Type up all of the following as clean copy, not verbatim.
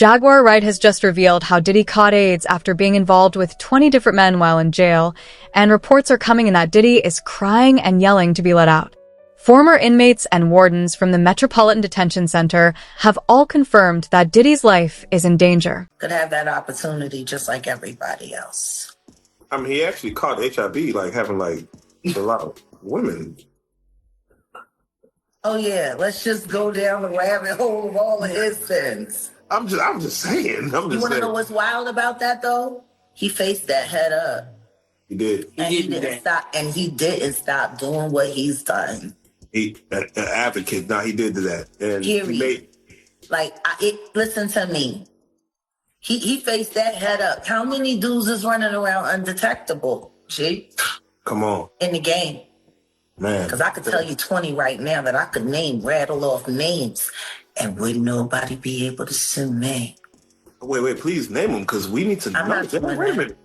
Jaguar Wright has just revealed how Diddy caught AIDS after being involved with 20 different men while in jail, and reports are coming in that Diddy is crying and yelling to be let out. Former inmates and wardens from the Metropolitan Detention Center have all confirmed that Diddy's life is in danger. Could have that opportunity just like everybody else. I mean, he actually caught HIV, like having like a lot of women. Oh yeah, let's just go down the rabbit hole of all of his sins. I'm just saying. You want to know what's wild about that though? He faced that head up. He did. And he didn't stop. And he didn't stop doing what he's done. He an advocate. Now he did that. And period. Listen to me. He faced that head up. How many dudes is running around undetectable? G? Come on. In the game. Man. Because I could tell you 20 right now that I could rattle off names, and wouldn't nobody be able to sue me. Wait, please name them, because we need to know. Wait a minute.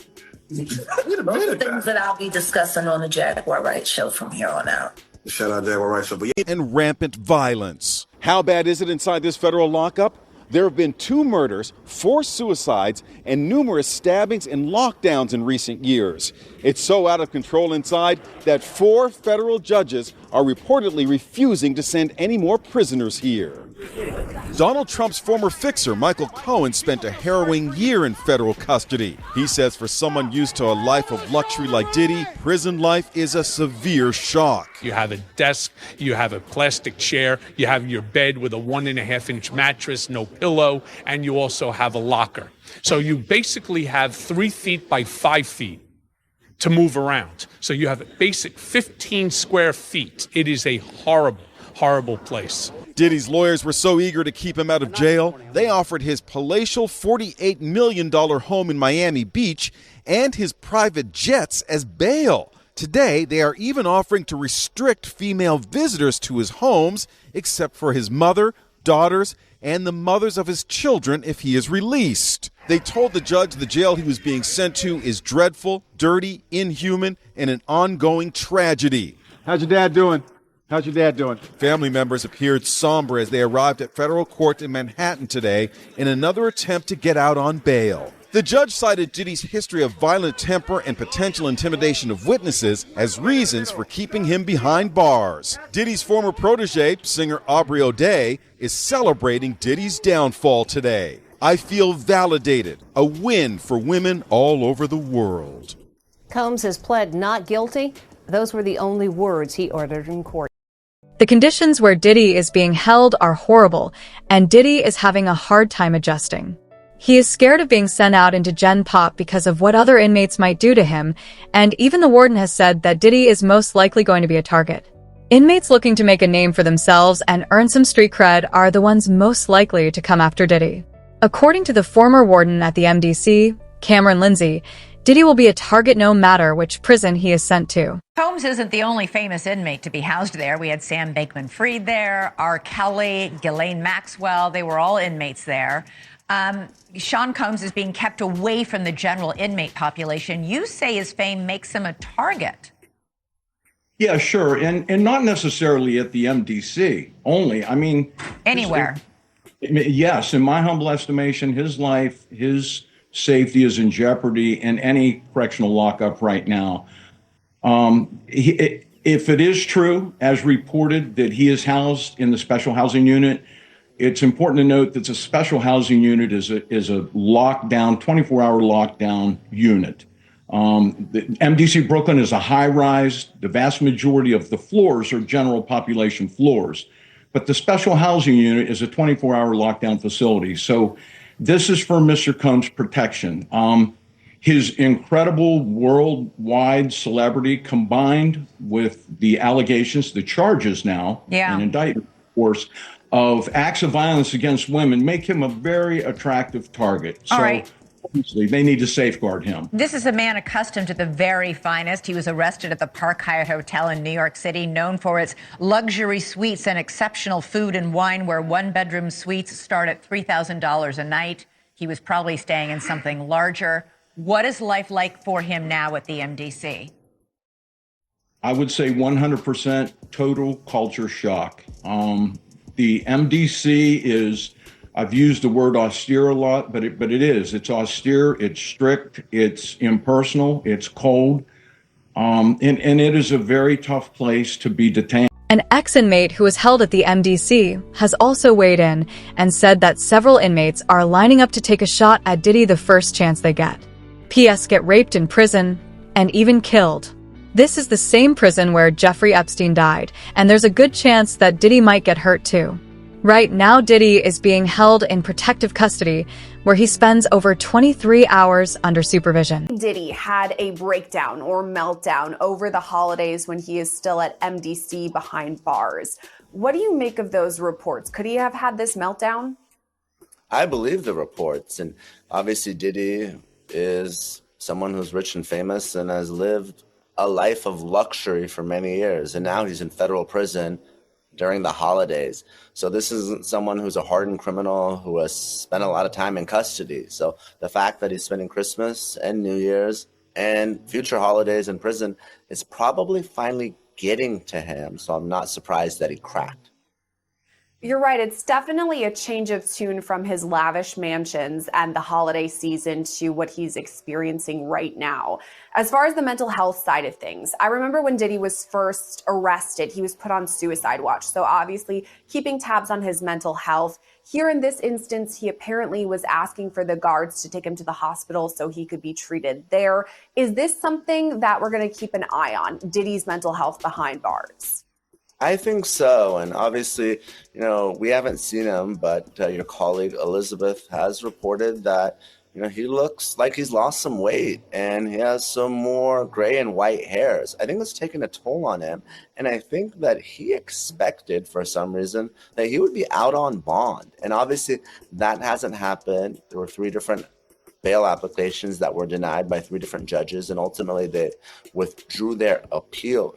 Those are things that I'll be discussing on the Jaguar Wright Show from here on out. Shout out Jaguar Wright Show. And rampant violence. How bad is it inside this federal lockup? There have been 2 murders, 4 suicides, and numerous stabbings and lockdowns in recent years. It's so out of control inside that 4 federal judges are reportedly refusing to send any more prisoners here. Donald Trump's former fixer, Michael Cohen, spent a harrowing year in federal custody. He says for someone used to a life of luxury like Diddy, prison life is a severe shock. You have a desk, you have a plastic chair, you have your bed with a 1.5-inch mattress, no pillow, and you also have a locker. So you basically have 3 feet by 5 feet to move around. So you have a basic 15 square feet. It is a horrible, horrible place. Diddy's lawyers were so eager to keep him out of jail, they offered his palatial $48 million home in Miami Beach and his private jets as bail. Today, they are even offering to restrict female visitors to his homes, except for his mother, daughters, and the mothers of his children if he is released. They told the judge the jail he was being sent to is dreadful, dirty, inhuman, and an ongoing tragedy. How's your dad doing? How's your dad doing? Family members appeared somber as they arrived at federal court in Manhattan today in another attempt to get out on bail. The judge cited Diddy's history of violent temper and potential intimidation of witnesses as reasons for keeping him behind bars. Diddy's former protege, singer Aubrey O'Day, is celebrating Diddy's downfall today. I feel validated, a win for women all over the world. Combs has pled not guilty. Those were the only words he uttered in court. The conditions where Diddy is being held are horrible, and Diddy is having a hard time adjusting. He is scared of being sent out into Gen Pop because of what other inmates might do to him, and even the warden has said that Diddy is most likely going to be a target. Inmates looking to make a name for themselves and earn some street cred are the ones most likely to come after Diddy. According to the former warden at the MDC, Cameron Lindsay, Diddy will be a target no matter which prison he is sent to. Combs isn't the only famous inmate to be housed there. We had Sam Bankman-Fried there, R. Kelly, Ghislaine Maxwell. They were all inmates there. Sean Combs is being kept away from the general inmate population. You say his fame makes him a target. Yeah, sure. And not necessarily at the MDC only. I mean, anywhere. Yes. In my humble estimation, his life, his safety is in jeopardy in any correctional lockup right now. If it is true, as reported, that he is housed in the special housing unit, it's important to note that the special housing unit is a lockdown, 24-hour lockdown unit. The MDC Brooklyn is a high-rise. The vast majority of the floors are general population floors. But the special housing unit is a 24-hour lockdown facility. So this is for Mr. Combs' protection. His incredible worldwide celebrity combined with the allegations, the charges now, and indictment, of course, of acts of violence against women make him a very attractive target. All right. Obviously, they need to safeguard him. This is a man accustomed to the very finest. He was arrested at the Park Hyatt Hotel in New York City, known for its luxury suites and exceptional food and wine, where one-bedroom suites start at $3,000 a night. He was probably staying in something larger. What is life like for him now at the MDC? I would say 100% total culture shock. The MDC is I've used the word austere a lot, but it is. It's austere, it's strict, it's impersonal, it's cold, and it is a very tough place to be detained. An ex-inmate who was held at the MDC has also weighed in and said that several inmates are lining up to take a shot at Diddy the first chance they get. P.S. get raped in prison and even killed. This is the same prison where Jeffrey Epstein died, and there's a good chance that Diddy might get hurt too. Right now, Diddy is being held in protective custody, where he spends over 23 hours under supervision. Diddy had a breakdown or meltdown over the holidays when he is still at MDC behind bars. What do you make of those reports? Could he have had this meltdown? I believe the reports, and obviously Diddy is someone who's rich and famous and has lived a life of luxury for many years, and now he's in federal prison during the holidays. So this isn't someone who's a hardened criminal who has spent a lot of time in custody. So the fact that he's spending Christmas and New Year's and future holidays in prison is probably finally getting to him. So I'm not surprised that he cracked. You're right. It's definitely a change of tune from his lavish mansions and the holiday season to what he's experiencing right now. As far as the mental health side of things, I remember when Diddy was first arrested, he was put on suicide watch. So obviously keeping tabs on his mental health. Here in this instance, he apparently was asking for the guards to take him to the hospital so he could be treated there. Is this something that we're going to keep an eye on, Diddy's mental health behind bars? I think so. And obviously, we haven't seen him, but your colleague Elizabeth has reported that, he looks like he's lost some weight and he has some more gray and white hairs. I think it's taken a toll on him. And I think that he expected for some reason that he would be out on bond. And obviously that hasn't happened. There were 3 different bail applications that were denied by 3 different judges, and ultimately they withdrew their appeal.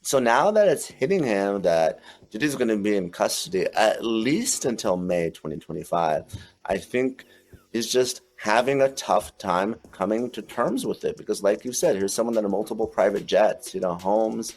So now that it's hitting him that Diddy's going to be in custody at least until May 2025, I think he's just having a tough time coming to terms with it. Because like you said, here's someone that had multiple private jets, homes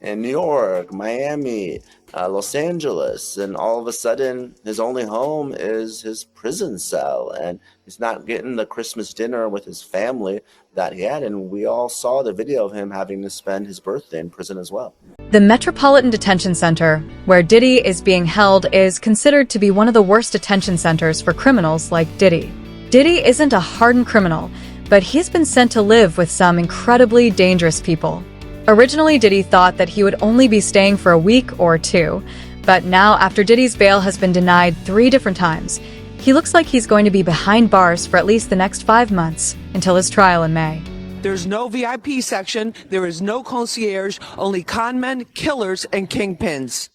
in New York, Miami, Los Angeles, and all of a sudden his only home is his prison cell, and he's not getting the Christmas dinner with his family that he had. And we all saw the video of him having to spend his birthday in prison as well. The Metropolitan Detention Center, where Diddy is being held, is considered to be one of the worst detention centers for criminals like Diddy. Diddy isn't a hardened criminal, but he's been sent to live with some incredibly dangerous people. Originally, Diddy thought that he would only be staying for a week or 2, but now, after Diddy's bail has been denied 3 different times, he looks like he's going to be behind bars for at least the next 5 months, until his trial in May. There's no VIP section, there is no concierge, only conmen, killers, and kingpins.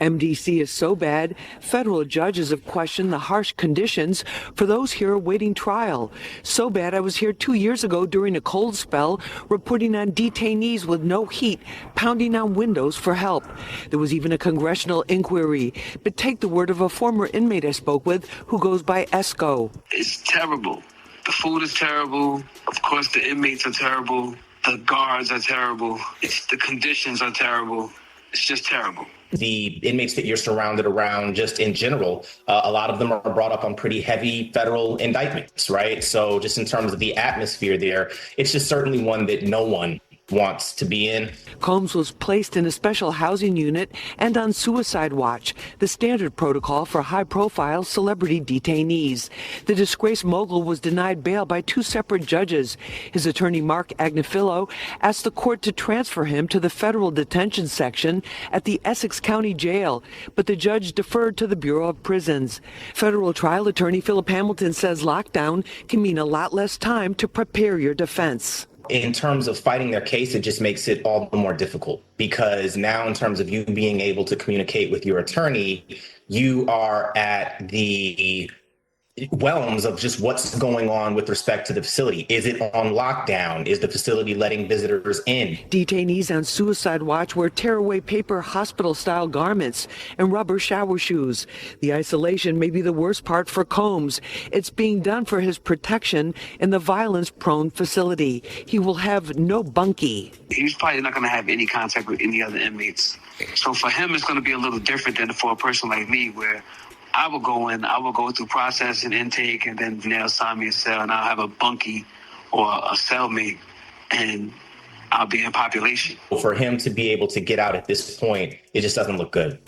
MDC is so bad, federal judges have questioned the harsh conditions for those here awaiting trial. So bad I was here 2 years ago during a cold spell, reporting on detainees with no heat, pounding on windows for help. There was even a congressional inquiry. But take the word of a former inmate I spoke with who goes by Esco. It's terrible. The food is terrible. Of course, the inmates are terrible. The guards are terrible. The conditions are terrible. It's just terrible. The inmates that you're surrounded around, just in general, a lot of them are brought up on pretty heavy federal indictments, right? So just in terms of the atmosphere there, it's just certainly one that no one wants to be in. Combs was placed in a special housing unit and on suicide watch, the standard protocol for high-profile celebrity detainees. The disgraced mogul was denied bail by 2 separate judges. His attorney, Mark Agnifilo, asked the court to transfer him to the federal detention section at the Essex County Jail, but the judge deferred to the Bureau of Prisons. Federal trial attorney Philip Hamilton says lockdown can mean a lot less time to prepare your defense. In terms of fighting their case, it just makes it all the more difficult, because now in terms of you being able to communicate with your attorney, you are at the realms of just what's going on with respect to the facility. Is it on lockdown? Is the facility letting visitors in? Detainees on suicide watch wear tearaway paper hospital-style garments and rubber shower shoes. The isolation may be the worst part for Combs. It's being done for his protection in the violence-prone facility. He will have no bunkie. He's probably not going to have any contact with any other inmates. So for him, it's going to be a little different than for a person like me, where I will go in, I will go through process and intake, and then they'll assign me a cell, and I'll have a bunkie or a cellmate, and I'll be in population. For him to be able to get out at this point, it just doesn't look good.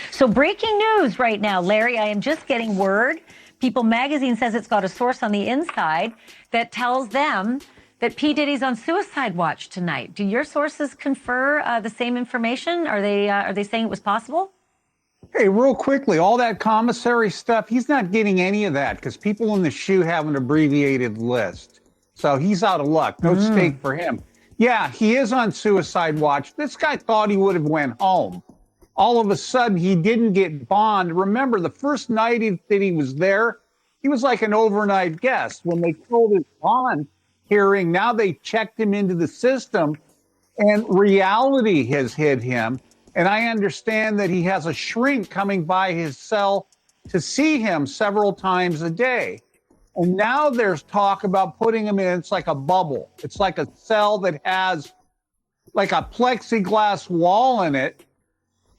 So breaking news right now, Larry, I am just getting word. People magazine says it's got a source on the inside that tells them that P. Diddy's on suicide watch tonight. Do your sources confer the same information? Are they saying it was possible? Hey, real quickly, all that commissary stuff, he's not getting any of that because people in the SHU have an abbreviated list. So he's out of luck. No stake for him. Yeah, he is on suicide watch. This guy thought he would have went home. All of a sudden, he didn't get bond. Remember, the first night that he was there, he was like an overnight guest. When they called his bond hearing, now they checked him into the system, and reality has hit him. And I understand that he has a shrink coming by his cell to see him several times a day. And now there's talk about putting him in, it's like a bubble. It's like a cell that has like a plexiglass wall in it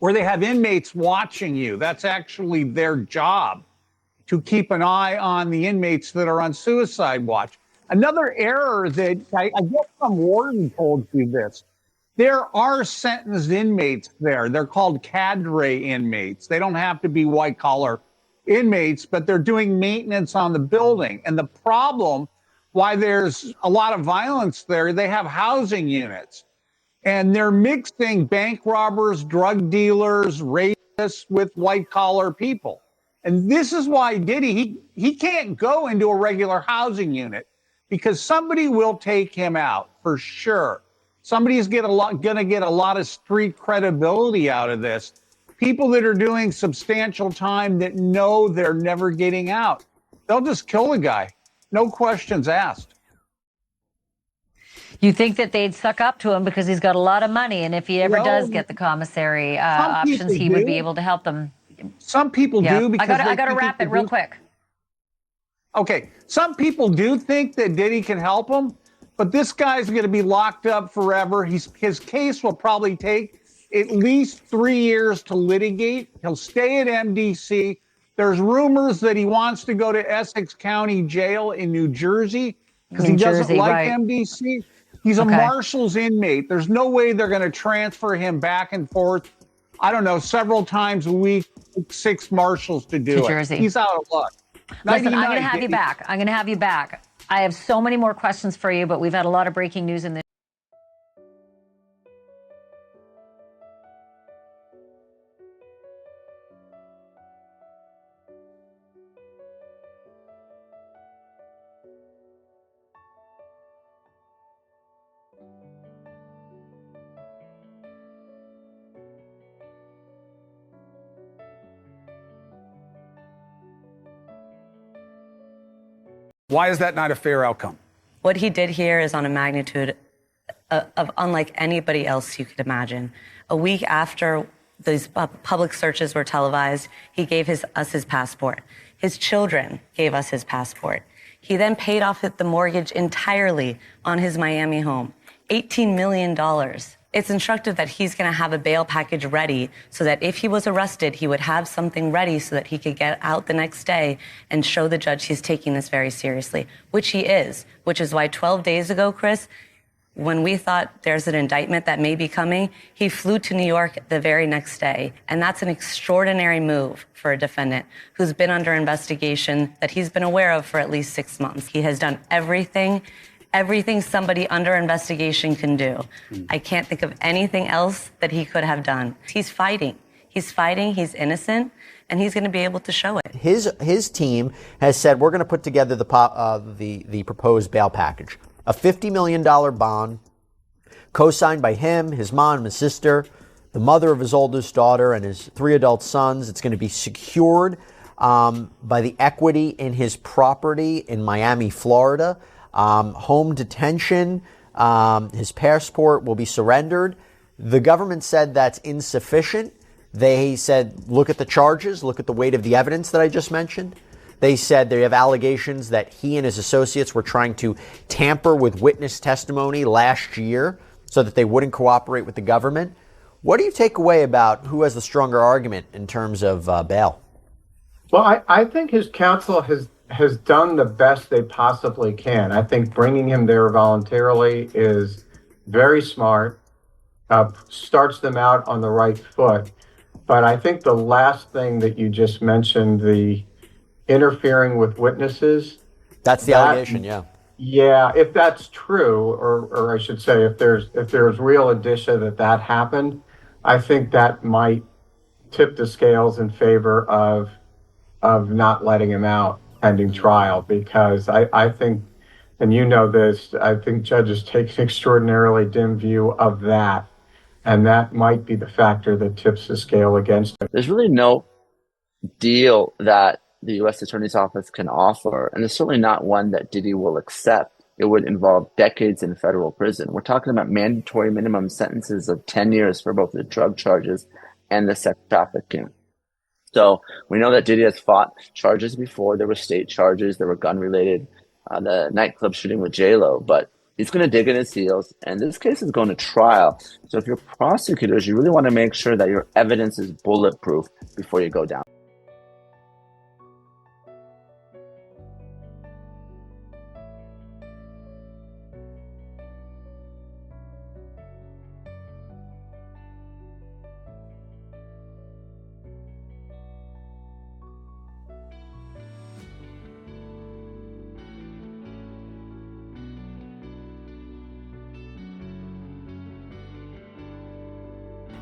where they have inmates watching you. That's actually their job, to keep an eye on the inmates that are on suicide watch. Another error that I guess some warden told you this. There are sentenced inmates there. They're called cadre inmates. They don't have to be white collar inmates, but they're doing maintenance on the building. And the problem why there's a lot of violence there, they have housing units. And they're mixing bank robbers, drug dealers, rapists with white collar people. And this is why Diddy, he can't go into a regular housing unit because somebody will take him out for sure. Somebody's going to get a lot of street credibility out of this. People that are doing substantial time that know they're never getting out. They'll just kill the guy. No questions asked. You think that they'd suck up to him because he's got a lot of money, and if he ever does get the commissary options, he would be able to help them. Some people do because I got to wrap it real quick. Okay, some people do think that Diddy can help him, but this guy's going to be locked up forever. His case will probably take at least 3 years to litigate. He'll stay at MDC. There's rumors that he wants to go to Essex County Jail in New Jersey because he doesn't like MDC. He's a Marshals inmate. There's no way they're going to transfer him back and forth, I don't know, several times a week, 6 Marshals to do it. Jersey. He's out of luck. Listen, I'm going to have you back. I'm going to have you back. I have so many more questions for you, but we've had a lot of breaking news in this. Why is that not a fair outcome? What he did here is on a magnitude of unlike anybody else you could imagine. A week after these public searches were televised, he gave us his passport. His children gave us his passport. He then paid off the mortgage entirely on his Miami home, $18 million. It's instructive that he's going to have a bail package ready so that if he was arrested, he would have something ready so that he could get out the next day and show the judge he's taking this very seriously, which he is, which is why 12 days ago, Chris, when we thought there's an indictment that may be coming, he flew to New York the very next day. And that's an extraordinary move for a defendant who's been under investigation that he's been aware of for at least 6 months. He has done everything somebody under investigation can do. I can't think of anything else that he could have done. He's fighting. He's innocent, and he's going to be able to show it. His team has said, we're going to put together the proposed bail package. A $50 million bond, co-signed by him, his mom, his sister, the mother of his oldest daughter, and his 3 adult sons. It's going to be secured by the equity in his property in Miami, Florida. Home detention, his passport will be surrendered. The government said that's insufficient. They said, look at the charges, look at the weight of the evidence that I just mentioned. They said they have allegations that he and his associates were trying to tamper with witness testimony last year so that they wouldn't cooperate with the government. What do you take away about who has the stronger argument in terms of bail? Well, I think his counsel has done the best they possibly can. I think bringing him there voluntarily is very smart, starts them out on the right foot. But I think the last thing that you just mentioned, the interfering with witnesses. That's the allegation, yeah. Yeah, if that's true, or I should say, if there's real indicia that happened, I think that might tip the scales in favor of not letting him out pending trial, because I think, and you know this, I think judges take an extraordinarily dim view of that, and that might be the factor that tips the scale against him. There's really no deal that the U.S. Attorney's Office can offer, and it's certainly not one that Diddy will accept. It would involve decades in federal prison. We're talking about mandatory minimum sentences of 10 years for both the drug charges and the sex trafficking. So we know that Diddy has fought charges before. There were state charges, there were gun-related, the nightclub shooting with J-Lo, but he's going to dig in his heels, and this case is going to trial. So if you're prosecutors, you really want to make sure that your evidence is bulletproof before you go down.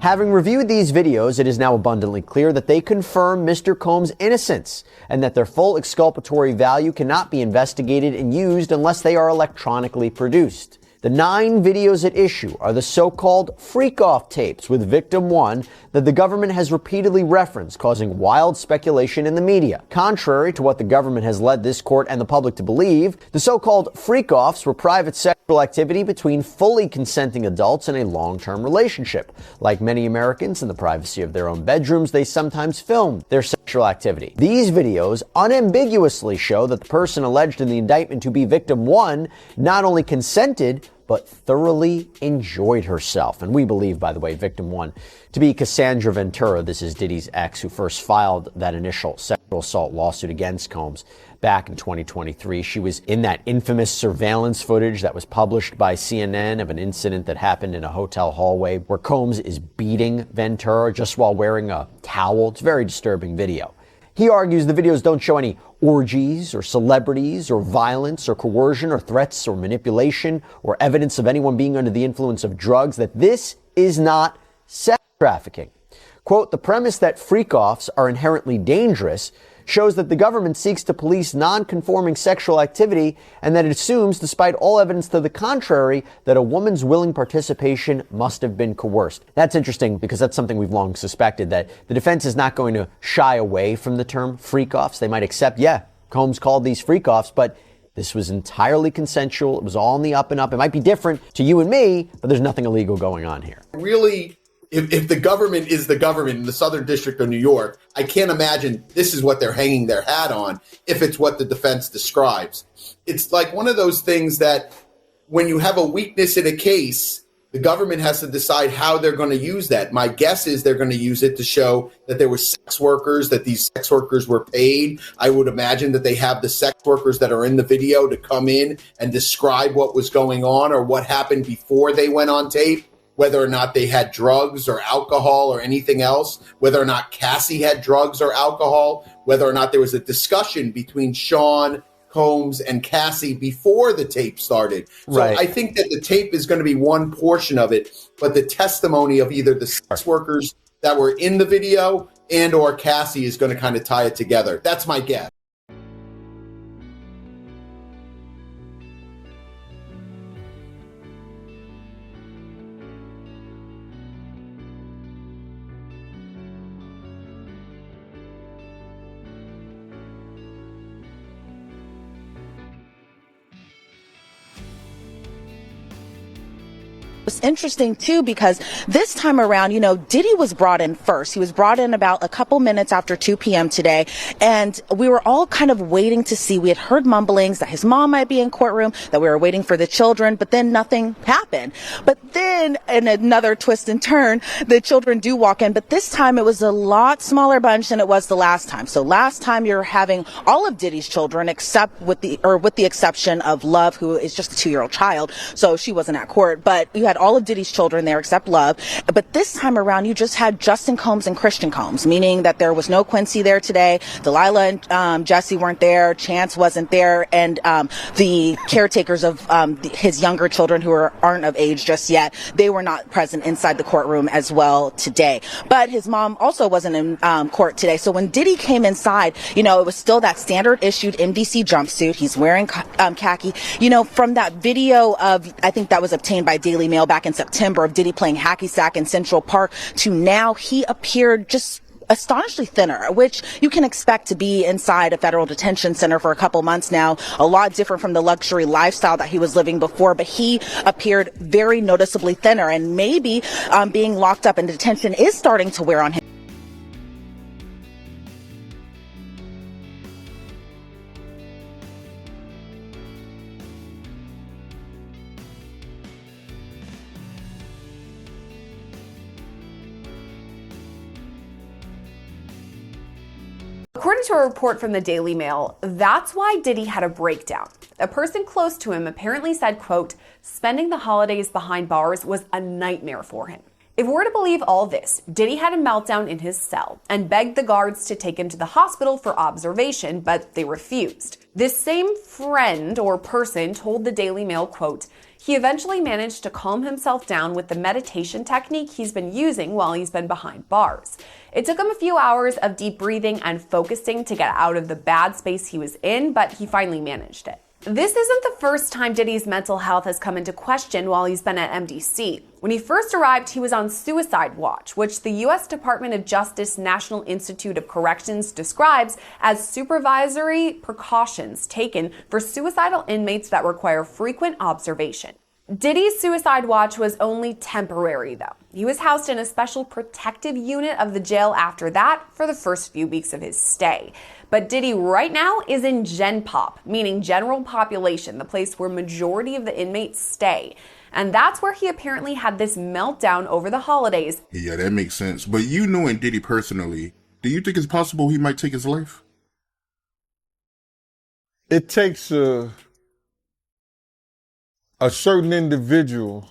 Having reviewed these videos, it is now abundantly clear that they confirm Mr. Combs' innocence and that their full exculpatory value cannot be investigated and used unless they are electronically produced. The 9 videos at issue are the so-called freak-off tapes with victim 1 that the government has repeatedly referenced, causing wild speculation in the media. Contrary to what the government has led this court and the public to believe, the so-called freak-offs were private sexual activity between fully consenting adults in a long-term relationship. Like many Americans in the privacy of their own bedrooms, they sometimes filmed their sexual activity. These videos unambiguously show that the person alleged in the indictment to be victim 1 not only consented, but thoroughly enjoyed herself. And we believe, by the way, victim 1 to be Cassandra Ventura. This is Diddy's ex, who first filed that initial sexual assault lawsuit against Combs back in 2023. She was in that infamous surveillance footage that was published by CNN of an incident that happened in a hotel hallway where Combs is beating Ventura just while wearing a towel. It's a very disturbing video. He argues the videos don't show any orgies or celebrities or violence or coercion or threats or manipulation or evidence of anyone being under the influence of drugs, that this is not sex trafficking. Quote, the premise that freak-offs are inherently dangerous shows that the government seeks to police non-conforming sexual activity and that it assumes, despite all evidence to the contrary, that a woman's willing participation must have been coerced. That's interesting because that's something we've long suspected, that the defense is not going to shy away from the term freak-offs. They might accept, yeah, Combs called these freak-offs, but this was entirely consensual. It was all on the up and up. It might be different to you and me, but there's nothing illegal going on here. Really, if the government is the government in the Southern District of New York, I can't imagine this is what they're hanging their hat on if it's what the defense describes. It's like one of those things that when you have a weakness in a case, the government has to decide how they're going to use that. My guess is they're going to use it to show that there were sex workers, that these sex workers were paid. I would imagine that they have the sex workers that are in the video to come in and describe what was going on or what happened before they went on tape, whether or not they had drugs or alcohol or anything else, whether or not Cassie had drugs or alcohol, whether or not there was a discussion between Sean, Combs, and Cassie before the tape started. So Right. I think that the tape is going to be one portion of it, but the testimony of either the sex workers that were in the video and or Cassie is going to kind of tie it together. That's my guess. It's interesting, too, because this time around, you know, Diddy was brought in first. He was brought in about a couple minutes after 2 p.m. today, and we were all kind of waiting to see. We had heard mumblings that his mom might be in courtroom, that we were waiting for the children, but then nothing happened. But then, in another twist and turn, the children do walk in, but this time it was a lot smaller bunch than it was the last time. So last time you're having all of Diddy's children, except with the exception of Love, who is just a 2-year-old child, so she wasn't at court, but you had all of Diddy's children there except Love. But this time around, you just had Justin Combs and Christian Combs, meaning that there was no Quincy there today. Delilah and Jesse weren't there. Chance wasn't there. And the caretakers of his younger children who aren't of age just yet, they were not present inside the courtroom as well today. But his mom also wasn't in court today. So when Diddy came inside, you know, it was still that standard issued NBC jumpsuit. He's wearing khaki. You know, from that video of, I think that was obtained by Daily Mail back in September, of Diddy playing hacky sack in Central Park, to now he appeared just astonishingly thinner, which you can expect to be inside a federal detention center for a couple months now. A lot different from the luxury lifestyle that he was living before, but he appeared very noticeably thinner, and maybe being locked up in detention is starting to wear on him. According to a report from the Daily Mail, that's why Diddy had a breakdown. A person close to him apparently said, quote, spending the holidays behind bars was a nightmare for him. If we're to believe all this, Diddy had a meltdown in his cell and begged the guards to take him to the hospital for observation, but they refused. This same friend or person told the Daily Mail, quote, he eventually managed to calm himself down with the meditation technique he's been using while he's been behind bars. It took him a few hours of deep breathing and focusing to get out of the bad space he was in, but he finally managed it. This isn't the first time Diddy's mental health has come into question while he's been at MDC. When he first arrived, he was on suicide watch, which the U.S. Department of Justice National Institute of Corrections describes as supervisory precautions taken for suicidal inmates that require frequent observation. Diddy's suicide watch was only temporary, though. He was housed in a special protective unit of the jail after that for the first few weeks of his stay. But Diddy right now is in Gen Pop, meaning general population, the place where majority of the inmates stay. And that's where he apparently had this meltdown over the holidays. Yeah, that makes sense. But you knowing Diddy personally, do you think it's possible he might take his life? It takes a certain individual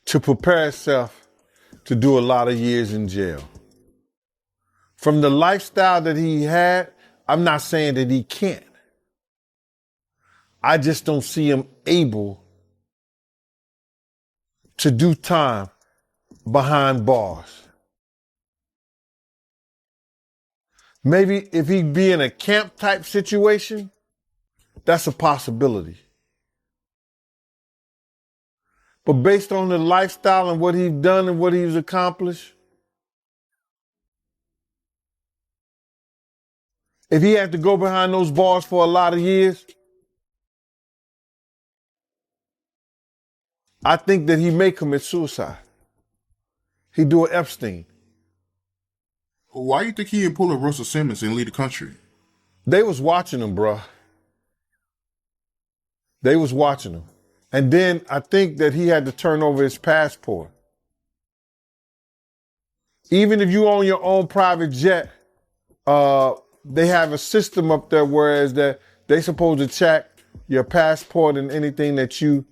to prepare himself to do a lot of years in jail. From the lifestyle that he had, I'm not saying that he can't. I just don't see him able to do time behind bars. Maybe if he'd be in a camp type situation, that's a possibility. But based on the lifestyle and what he's done and what he's accomplished, if he had to go behind those bars for a lot of years, I think that he may commit suicide. He'd do an Epstein. Why do you think he didn't pull a Russell Simmons and leave the country? They was watching him, bruh. They was watching him. And then I think that he had to turn over his passport. Even if you own your own private jet, they have a system up there whereas that they supposed to check your passport and anything that you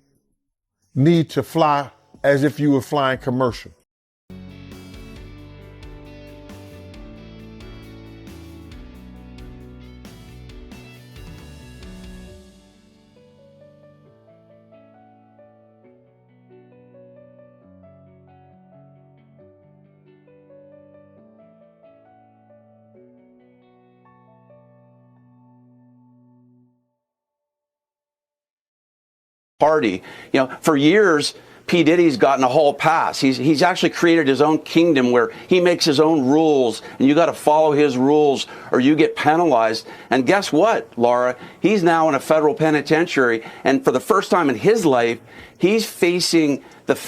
need to fly as if you were flying commercial. Party. You know, for years, P. Diddy's gotten a hall pass. He's actually created his own kingdom where he makes his own rules, and you got to follow his rules or you get penalized. And guess what, Laura? He's now in a federal penitentiary, and for the first time in his life, he's facing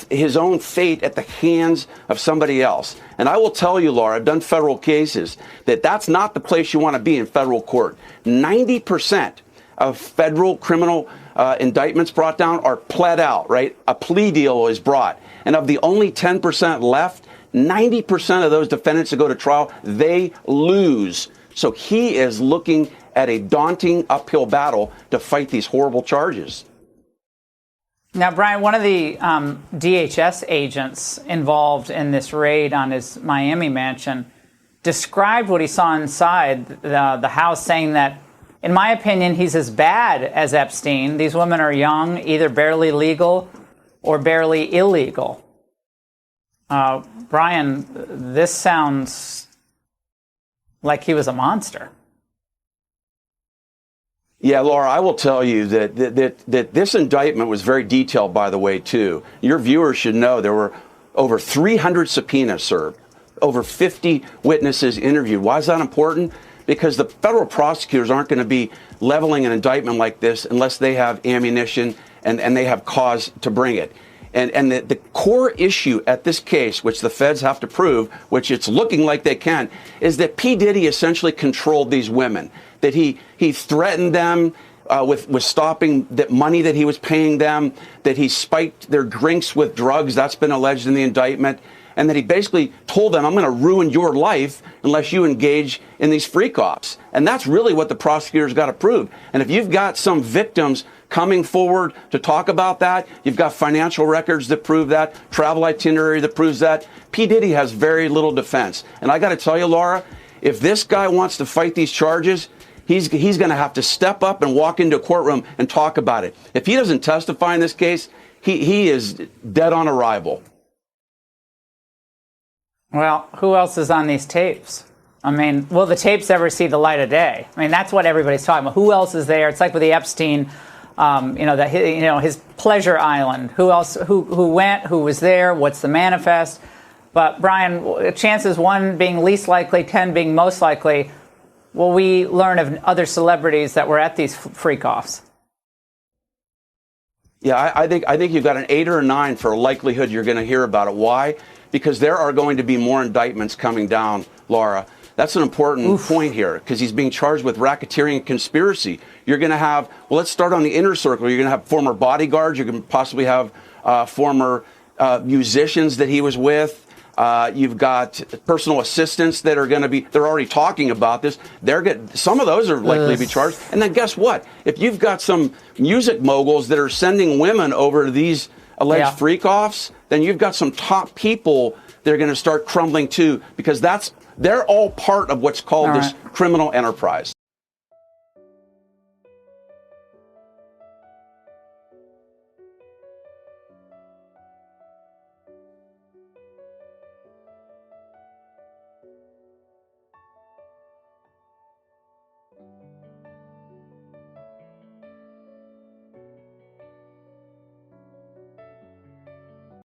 his own fate at the hands of somebody else. And I will tell you, Laura, I've done federal cases, that's not the place you want to be in federal court. 90% of federal criminal indictments brought down are pled out, right? A plea deal is brought. And of the only 10% left, 90% of those defendants that go to trial, they lose. So he is looking at a daunting uphill battle to fight these horrible charges. Now, Brian, one of the DHS agents involved in this raid on his Miami mansion described what he saw inside the house, saying that, in my opinion, he's as bad as Epstein. These women are young, either barely legal or barely illegal. Brian, this sounds like he was a monster. Yeah, Laura, I will tell you that this indictment was very detailed, by the way, too. Your viewers should know there were over 300 subpoenas served, over 50 witnesses interviewed. Why is that important? Because the federal prosecutors aren't going to be leveling an indictment like this unless they have ammunition and they have cause to bring it. And the core issue at this case, which the feds have to prove, which it's looking like they can, is that P. Diddy essentially controlled these women, that he threatened them with stopping the money that he was paying them, that he spiked their drinks with drugs. That's been alleged in the indictment. And that he basically told them, I'm going to ruin your life unless you engage in these freak-offs. And that's really what the prosecutors got to prove. And if you've got some victims coming forward to talk about that, you've got financial records that prove that, travel itinerary that proves that, P. Diddy has very little defense. And I got to tell you, Laura, if this guy wants to fight these charges, he's going to have to step up and walk into a courtroom and talk about it. If he doesn't testify in this case, he is dead on arrival. Well, who else is on these tapes? I mean, will the tapes ever see the light of day? I mean, that's what everybody's talking about. Who else is there? It's like with the Epstein, his pleasure island. Who else? Who went? Who was there? What's the manifest? But Brian, chances 1 being least likely, 10 being most likely. Will we learn of other celebrities that were at these freak-offs? Yeah, I think you've got an 8 or a 9 for a likelihood you're going to hear about it. Why? Because there are going to be more indictments coming down, Laura. That's an important point here, because he's being charged with racketeering and conspiracy. You're going to have, well, let's start on the inner circle. You're going to have former bodyguards. You're going to possibly have former musicians that he was with. You've got personal assistants that are going to be, they're already talking about this. Some of those are likely to be charged. And then guess what? If you've got some music moguls that are sending women over to these alleged freak-offs, then you've got some top people that are going to start crumbling too, because they're all part of what's called this criminal enterprise.